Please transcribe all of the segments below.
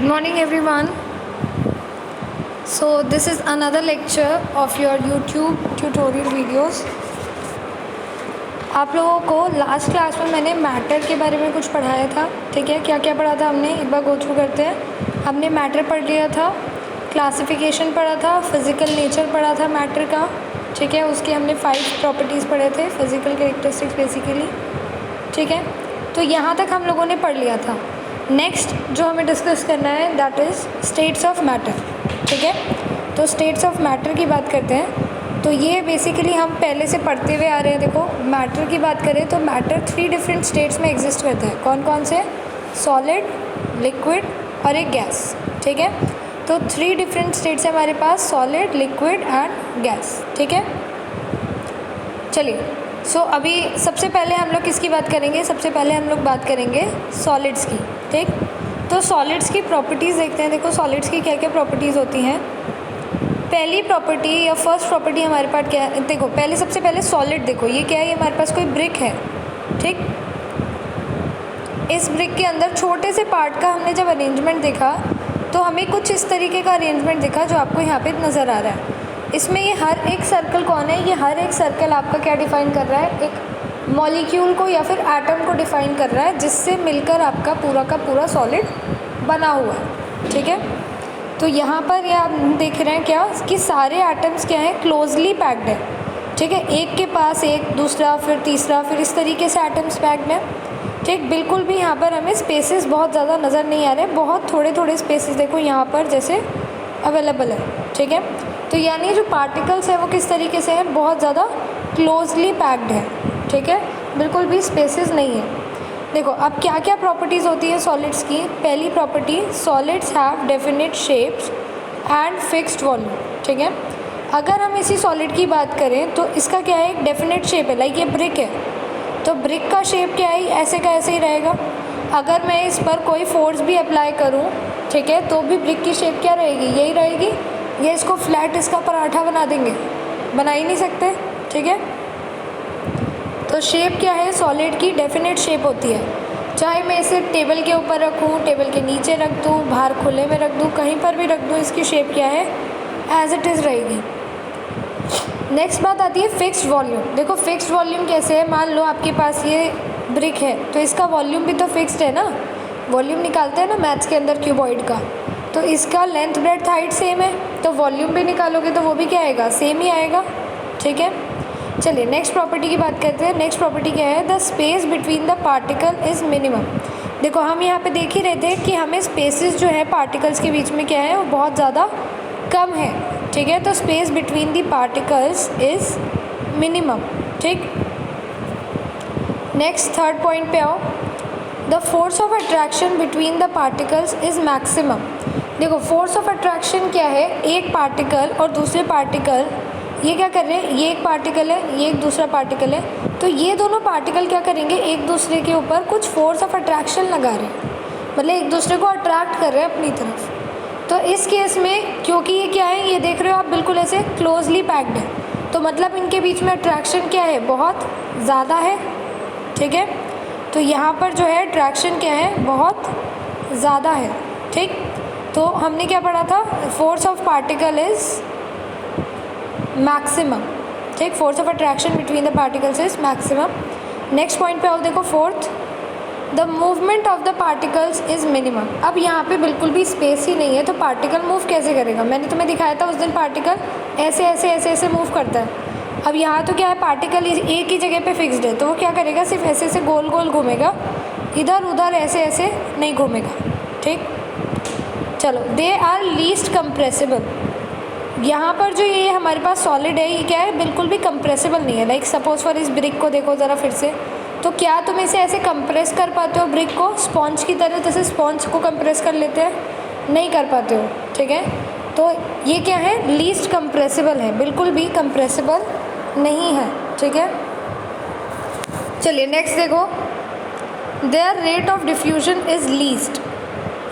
Good morning, everyone. So, this is another lecture of your YouTube tutorial videos. आप लोगों को last class में मैंने मैटर के बारे में कुछ पढ़ाया था, ठीक है। क्या क्या पढ़ा था हमने, एक बार गो थ्रू करते हैं। हमने मैटर पढ़ लिया था, क्लासिफिकेशन पढ़ा था, फिज़िकल नेचर पढ़ा था मैटर का, ठीक है। उसके हमने 5 प्रॉपर्टीज़ पढ़े थे, फिज़िकल कैरेक्टरिस्टिक्स बेसिकली, ठीक है। तो यहाँ तक हम लोगों ने पढ़ लिया था। नेक्स्ट जो हमें डिस्कस करना है that is states of matter, ठीक है। तो स्टेट्स ऑफ मैटर की बात करते हैं। तो ये बेसिकली हम पहले से पढ़ते हुए आ रहे हैं। देखो, मैटर की बात करें तो मैटर 3 डिफरेंट स्टेट्स में एग्जिस्ट करता है। कौन कौन से? सॉलिड, लिक्विड और एक गैस, ठीक है। तो 3 डिफरेंट स्टेट्स है हमारे पास, सॉलिड, लिक्विड एंड गैस, ठीक है। चलिए, सो अभी सबसे पहले हम लोग किसकी बात करेंगे? सबसे पहले हम लोग बात करेंगे सॉलिड्स की, ठीक। तो सॉलिड्स की प्रॉपर्टीज़ देखते हैं। देखो, सॉलिड्स की क्या क्या प्रॉपर्टीज़ होती हैं। पहली प्रॉपर्टी या फर्स्ट प्रॉपर्टी हमारे पास क्या है? देखो, पहले सबसे पहले सॉलिड देखो, ये क्या है? ये हमारे पास कोई ब्रिक है, ठीक। इस ब्रिक के अंदर छोटे से पार्ट का हमने जब अरेंजमेंट देखा तो हमें कुछ इस तरीके का अरेंजमेंट दिखा जो आपको यहाँ पे नज़र आ रहा है। इसमें ये हर एक सर्कल कौन है? ये हर एक सर्कल आपका क्या डिफ़ाइन कर रहा है? एक मॉलिक्यूल को या फिर एटम को डिफ़ाइन कर रहा है, जिससे मिलकर आपका पूरा का पूरा सॉलिड बना हुआ है, ठीक है। तो यहाँ पर ये आप देख रहे हैं क्या कि सारे एटम्स क्या हैं? क्लोजली पैक्ड है, ठीक है। एक के पास एक, दूसरा, फिर तीसरा, फिर इस तरीके से एटम्स पैक्ड हैं, ठीक। बिल्कुल भी यहाँ पर हमें स्पेसेस बहुत ज़्यादा नज़र नहीं आ रहे, बहुत थोड़े थोड़े स्पेसेस देखो यहाँ पर जैसे अवेलेबल है, ठीक है। तो यानी जो पार्टिकल्स हैं वो किस तरीके से हैं? बहुत ज़्यादा क्लोजली पैक्ड है, ठीक है। बिल्कुल भी स्पेसेस नहीं है। देखो, अब क्या क्या प्रॉपर्टीज़ होती है सॉलिड्स की। पहली property, solids have definite shapes and fixed volume, ठीक है। अगर हम इसी सॉलिड की बात करें तो इसका क्या है? एक डेफिनेट शेप है। लाइक ये ब्रिक है, तो ब्रिक का शेप क्या है? ऐसे का ऐसे ही रहेगा। अगर मैं इस पर कोई फोर्स भी अप्लाई करूं, ठीक है, तो भी ब्रिक की शेप क्या रहेगी? यही रहेगी। ये इसको फ्लैट, इसका पराठा बना देंगे? बना ही नहीं सकते, ठीक है। तो शेप क्या है? सॉलिड की डेफिनेट शेप होती है। चाहे मैं इसे टेबल के ऊपर रखूं, टेबल के नीचे रख दूं, बाहर खुले में रख दूं, कहीं पर भी रख दूं, इसकी शेप क्या है? एज इट इज़ रहेगी। नेक्स्ट बात आती है फिक्स्ड वॉल्यूम। देखो, फिक्स्ड वॉल्यूम कैसे है? मान लो आपके पास ये ब्रिक है, तो इसका वॉल्यूम भी तो फिक्स्ड है ना। वॉल्यूम निकालते हैं ना मैथ्स के अंदर क्यूबॉइड का, तो इसका लेंथ ब्रेड्थ हाइट सेम है, तो वॉल्यूम भी निकालोगे तो वो भी क्या आएगा? सेम ही आएगा, ठीक है। चलिए, नेक्स्ट प्रॉपर्टी की बात करते हैं। नेक्स्ट प्रॉपर्टी क्या है? The space between the particle is minimum. देखो, हम यहाँ पे देख ही रहे थे कि हमें स्पेसेस जो है पार्टिकल्स के बीच में क्या है? वो बहुत ज़्यादा कम है, ठीक है। तो space between the particles is minimum, ठीक। नेक्स्ट थर्ड पॉइंट पे आओ। The force of attraction between the particles is maximum. देखो, फोर्स ऑफ अट्रैक्शन क्या है? एक पार्टिकल और दूसरे पार्टिकल ये क्या कर रहे हैं? ये एक पार्टिकल है, ये एक दूसरा पार्टिकल है, तो ये दोनों पार्टिकल क्या करेंगे? एक दूसरे के ऊपर कुछ फोर्स ऑफ अट्रैक्शन लगा रहे हैं, मतलब एक दूसरे को अट्रैक्ट कर रहे हैं अपनी तरफ। तो इस केस में क्योंकि ये क्या है? ये देख रहे हो आप, बिल्कुल ऐसे क्लोजली पैक्ड है, तो मतलब इनके बीच में अट्रैक्शन क्या है? बहुत ज़्यादा है, ठीक है। तो यहाँ पर जो है अट्रैक्शन क्या है? बहुत ज़्यादा है, ठीक। तो हमने क्या पढ़ा था? Force of particle is maximum, ठीक। Force of attraction between the particles is maximum. Next point पे आओ। देखो, fourth, the movement of the particles is minimum. अब यहाँ पे बिल्कुल भी स्पेस ही नहीं है, तो पार्टिकल मूव कैसे करेगा? मैंने तुम्हें दिखाया था उस दिन, पार्टिकल ऐसे ऐसे ऐसे ऐसे मूव करता है। अब यहाँ तो क्या है? पार्टिकल एक ही जगह पे फिक्स्ड है, तो वो क्या करेगा? सिर्फ ऐसे ऐसे गोल गोल घूमेगा, इधर उधर ऐसे ऐसे नहीं घूमेगा, ठीक। चलो, दे आर लीस्ट कंप्रेसिबल। यहाँ पर जो ये हमारे पास सॉलिड है, ये क्या है? बिल्कुल भी कंप्रेसिबल नहीं है। लाइक सपोज फॉर इस ब्रिक को देखो ज़रा फिर से, तो क्या तुम इसे ऐसे कंप्रेस कर पाते हो ब्रिक को स्पॉन्ज की तरह? जैसे स्पॉन्ज को कंप्रेस कर लेते हैं, नहीं कर पाते हो, ठीक है। तो ये क्या है? लीस्ट कंप्रेसिबल है, बिल्कुल भी कंप्रेसिबल नहीं है, ठीक है। चलिए, नेक्स्ट देखो, there rate of diffusion is least.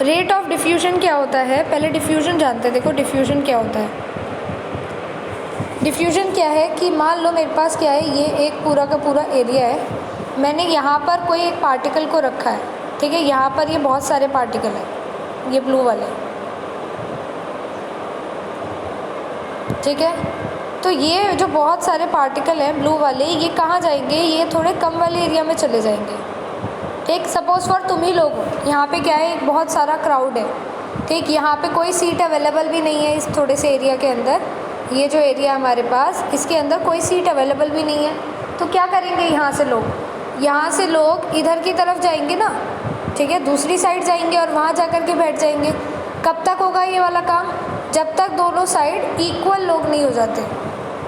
Rate of diffusion क्या होता है? पहले डिफ्यूजन जानते हैं। देखो, डिफ्यूजन क्या होता है? डिफ्यूजन क्या है कि मान लो मेरे पास क्या है? ये एक पूरा का पूरा एरिया है, मैंने यहाँ पर कोई एक पार्टिकल को रखा है, ठीक है। यहाँ पर ये बहुत सारे पार्टिकल हैं, ये ब्लू वाले, ठीक है। तो ये जो बहुत सारे पार्टिकल हैं ब्लू वाले, ये कहाँ जाएंगे, ये थोड़े कम वाले एरिया में चले जाएंगे, ठीक। सपोज़ फॉर तुम ही लोग हो, यहाँ पे क्या है, एक बहुत सारा क्राउड है, ठीक। यहाँ पे कोई सीट अवेलेबल भी नहीं है इस थोड़े से एरिया के अंदर, ये जो एरिया हमारे पास, इसके अंदर कोई सीट अवेलेबल भी नहीं है। तो क्या करेंगे, यहाँ से लोग इधर की तरफ जाएंगे ना, ठीक है, दूसरी साइड जाएंगे और वहाँ जा कर के बैठ जाएंगे। कब तक होगा ये वाला काम, जब तक दोनों साइड इक्वल लोग नहीं हो जाते,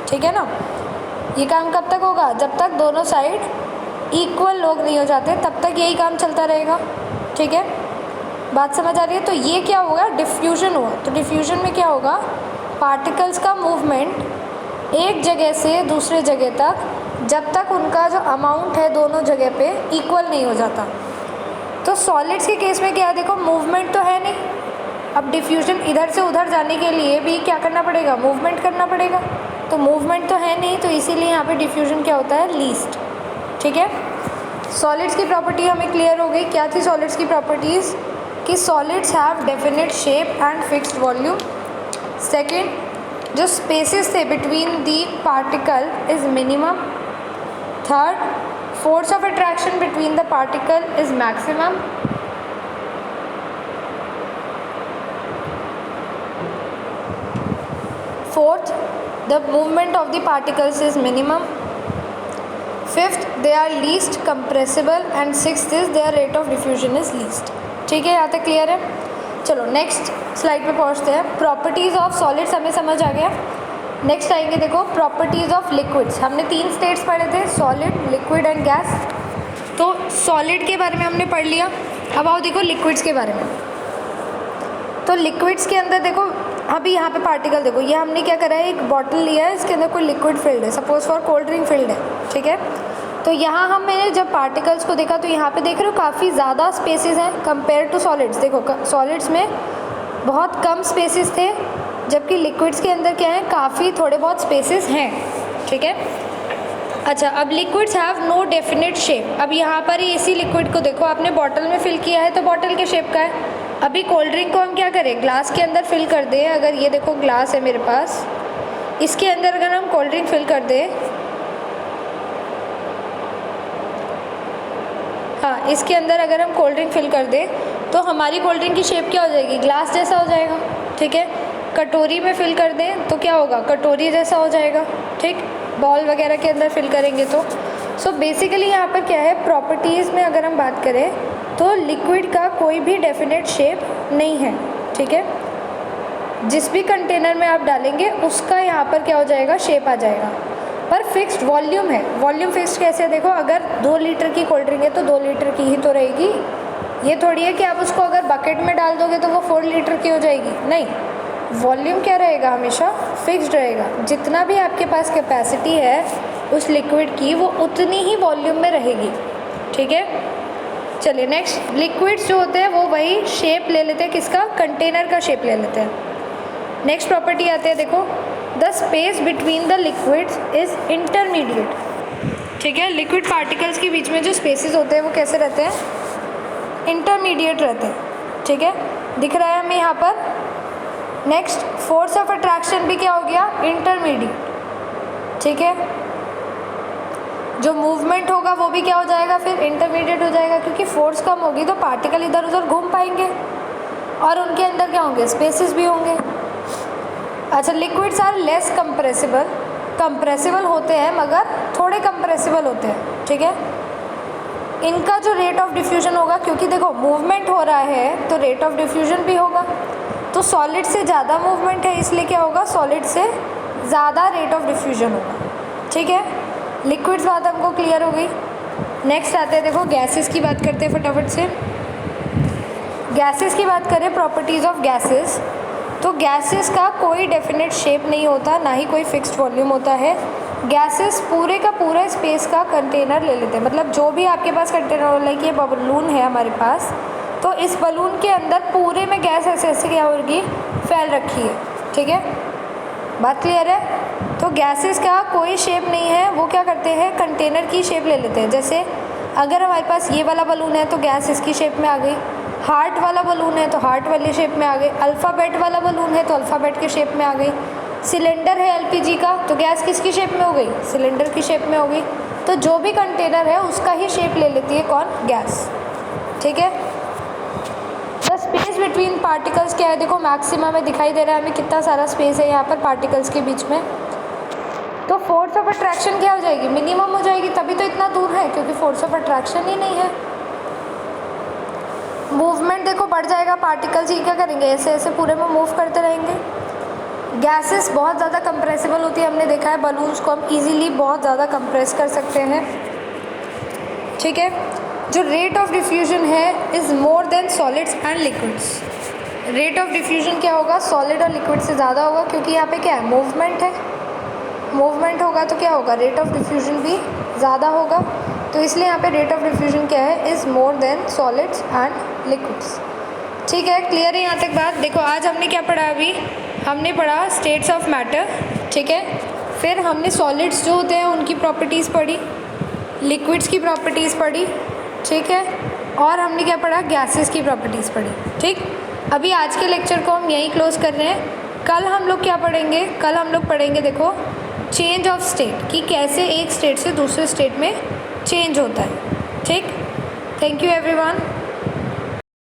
ठीक है ना। ये काम कब तक होगा, जब तक दोनों साइड इक्वल लोग नहीं हो जाते, तब तक यही काम चलता रहेगा, ठीक है। बात समझ आ रही है। तो ये क्या होगा, डिफ्यूजन हुआ। तो डिफ्यूजन में क्या होगा, पार्टिकल्स का मूवमेंट एक जगह से दूसरे जगह तक, जब तक उनका जो अमाउंट है दोनों जगह पे इक्वल नहीं हो जाता। तो सॉलिड्स के केस में क्या है, देखो मूवमेंट तो है नहीं, अब डिफ्यूजन इधर से उधर जाने के लिए भी क्या करना पड़ेगा, मूवमेंट करना पड़ेगा। तो मूवमेंट तो है नहीं, तो इसीलिए यहाँ पे डिफ्यूजन क्या होता है, लीस्ट, ठीक है। सॉलिड्स की प्रॉपर्टी हमें क्लियर हो गई। क्या थी सॉलिड्स की प्रॉपर्टीज़, कि solids have definite shape and fixed volume. Second, जो स्पेसेस थे between the particle is minimum. Third, force of attraction between the particle is maximum. Fourth, the movement of the particles is minimum. Fifth, they are least compressible and sixth is their rate of diffusion is least. ठीक है, यहाँ तक clear है। चलो next slide पे पहुँचते हैं। Properties of solids हमें समझ आ गया। नेक्स्ट आएंगे, देखो प्रॉपर्टीज़ ऑफ लिक्विड्स। हमने 3 स्टेट्स पढ़े थे, सॉलिड, लिक्विड एंड गैस। तो सॉलिड के बारे में हमने पढ़ लिया। अब आओ देखो लिक्विड्स के बारे में। तो लिक्विड्स के अंदर देखो, अभी यहाँ पे पार्टिकल देखो, ये हमने क्या करा है, एक बॉटल लिया है, इसके अंदर कोई लिक्विड फिल्ड है, suppose for cold drink field है, ठीक है। तो यहाँ हमने जब पार्टिकल्स को देखा तो यहाँ पे देख रहे हो काफ़ी ज़्यादा स्पेसेस हैं कंपेयर टू सॉलिड्स। देखो सॉलिड्स में बहुत कम स्पेसेस थे, जबकि लिक्विड्स के अंदर क्या है, काफ़ी थोड़े बहुत स्पेसेस हैं, ठीक है। अच्छा, अब liquids have no definite shape. अब यहाँ पर ही इसी लिक्विड को देखो, आपने बॉटल में फिल किया है तो बॉटल के शेप का है। अभी कोल्ड ड्रिंक को हम क्या करें, ग्लास के अंदर फिल कर दें। अगर ये देखो ग्लास है मेरे पास, इसके अंदर अगर हम कोल्ड ड्रिंक फिल कर दें, हाँ, इसके अंदर अगर हम कोल्ड ड्रिंक फिल कर दें तो हमारी कोल्ड ड्रिंक की शेप क्या हो जाएगी, ग्लास जैसा हो जाएगा, ठीक है। कटोरी में फिल कर दें तो क्या होगा, कटोरी जैसा हो जाएगा, ठीक। बॉल वगैरह के अंदर फिल करेंगे तो सो बेसिकली यहाँ पर क्या है, प्रॉपर्टीज़ में अगर हम बात करें तो लिक्विड का कोई भी डेफिनेट शेप नहीं है, ठीक है। जिस भी कंटेनर में आप डालेंगे उसका यहाँ पर क्या हो जाएगा, शेप आ जाएगा, पर फिक्स्ड वॉल्यूम है। वॉल्यूम फिक्स्ड कैसे है, देखो अगर 2 लीटर की कोल्ड ड्रिंक है तो 2 लीटर की ही तो रहेगी। ये थोड़ी है कि आप उसको अगर बकेट में डाल दोगे तो वो 4 लीटर की हो जाएगी, नहीं। वॉल्यूम क्या रहेगा, हमेशा फिक्स्ड रहेगा। जितना भी आपके पास कैपेसिटी है उस लिक्विड की, वो उतनी ही वॉल्यूम में रहेगी, ठीक है। चलिए नेक्स्ट, लिक्विड्स जो होते हैं वो वही शेप ले लेते हैं, किसका, कंटेनर का शेप ले लेते हैं। नेक्स्ट प्रॉपर्टी आते हैं, देखो the space between the liquids is intermediate, ठीक है। लिक्विड पार्टिकल्स के बीच में जो स्पेसेस होते हैं वो कैसे रहते हैं, इंटरमीडिएट रहते हैं, ठीक है। दिख रहा है हमें यहाँ पर। नेक्स्ट, फोर्स ऑफ अट्रैक्शन भी क्या हो गया, इंटरमीडिएट, ठीक है। जो मूवमेंट होगा वो भी क्या हो जाएगा, फिर इंटरमीडिएट हो जाएगा, क्योंकि फोर्स कम होगी तो पार्टिकल इधर उधर घूम पाएंगे और उनके अंदर क्या होंगे, स्पेसेस भी होंगे। अच्छा, liquids are less compressible. Compressible होते हैं मगर थोड़े कंप्रेसिबल होते हैं, ठीक है। इनका जो रेट ऑफ डिफ्यूजन होगा, क्योंकि देखो मूवमेंट हो रहा है तो रेट ऑफ डिफ्यूजन भी होगा। तो सॉलिड से ज़्यादा मूवमेंट है इसलिए क्या होगा, सॉलिड से ज़्यादा रेट ऑफ डिफ्यूजन होगा, ठीक है। लिक्विड्स बात हमको क्लियर हो गई। नेक्स्ट आते हैं, देखो गैसेस की बात करते हैं फटाफट से। गैसेस की बात करें, प्रॉपर्टीज़ ऑफ गैसेस, तो गैसेस का कोई डेफिनेट शेप नहीं होता, ना ही कोई फिक्स्ड वॉल्यूम होता है। गैसेस पूरे का पूरा स्पेस का कंटेनर ले लेते हैं। मतलब जो भी आपके पास कंटेनर, लाइक ये बलून है हमारे पास, तो इस बलून के अंदर पूरे में गैस ऐसे ऐसे क्या होगी, फैल रखी है, ठीक है। बात क्लियर है। तो गैसेस का कोई शेप नहीं है, वो क्या करते हैं, कंटेनर की शेप ले लेते हैं। जैसे अगर हमारे पास ये वाला बलून है तो गैस इसकी शेप में आ गई, हार्ट वाला बलून है तो हार्ट वाली शेप में आ गई, अल्फ़ाबेट वाला बलून है तो अल्फ़ाबेट के शेप में आ गई, सिलेंडर है एलपीजी का तो गैस किसकी शेप में हो गई, सिलेंडर की शेप में हो गई। तो जो भी कंटेनर है उसका ही शेप ले लेती है कौन, गैस। ठीक है। द स्पेस बिटवीन पार्टिकल्स क्या है, देखो मैक्सिमम में दिखाई दे रहा है हमें कितना सारा स्पेस है यहाँ पर पार्टिकल्स के बीच में। तो फोर्स ऑफ अट्रैक्शन क्या हो जाएगी, मिनिमम हो जाएगी, तभी तो इतना दूर है क्योंकि फोर्स ऑफ अट्रैक्शन ही नहीं है। मूवमेंट देखो बढ़ जाएगा, पार्टिकल्स ही क्या करेंगे, ऐसे ऐसे पूरे में मूव करते रहेंगे। गैसेस बहुत ज़्यादा कंप्रेसिबल होती है, हमने देखा है बलून्स को हम इजीली बहुत ज़्यादा कंप्रेस कर सकते हैं। ठीक है। जो रेट ऑफ डिफ्यूजन है is more than solids and liquids. Rate of diffusion क्या होगा, सॉलिड और लिक्विड से ज़्यादा होगा क्योंकि यहाँ पे क्या है, मूवमेंट है। मूवमेंट होगा तो क्या होगा, रेट ऑफ डिफ्यूजन भी ज़्यादा होगा। तो इसलिए यहाँ पे रेट ऑफ डिफ्यूजन क्या है, is more than solids and liquids. ठीक है, क्लियर है यहाँ तक बात। देखो आज हमने क्या पढ़ा, अभी हमने पढ़ा स्टेट्स ऑफ मैटर। ठीक है। फिर हमने सॉलिड्स जो होते हैं उनकी प्रॉपर्टीज़ पढ़ी, लिक्विड्स की प्रॉपर्टीज़ पढ़ी। ठीक है। और हमने क्या पढ़ा, गैसेस की प्रॉपर्टीज़ पढ़ी। ठीक। अभी आज के लेक्चर को हम यहीं क्लोज कर रहे हैं। कल हम लोग क्या पढ़ेंगे, कल हम लोग पढ़ेंगे देखो चेंज ऑफ स्टेट, कि कैसे एक स्टेट से दूसरे स्टेट में चेंज होता है। ठीक। Thank you everyone.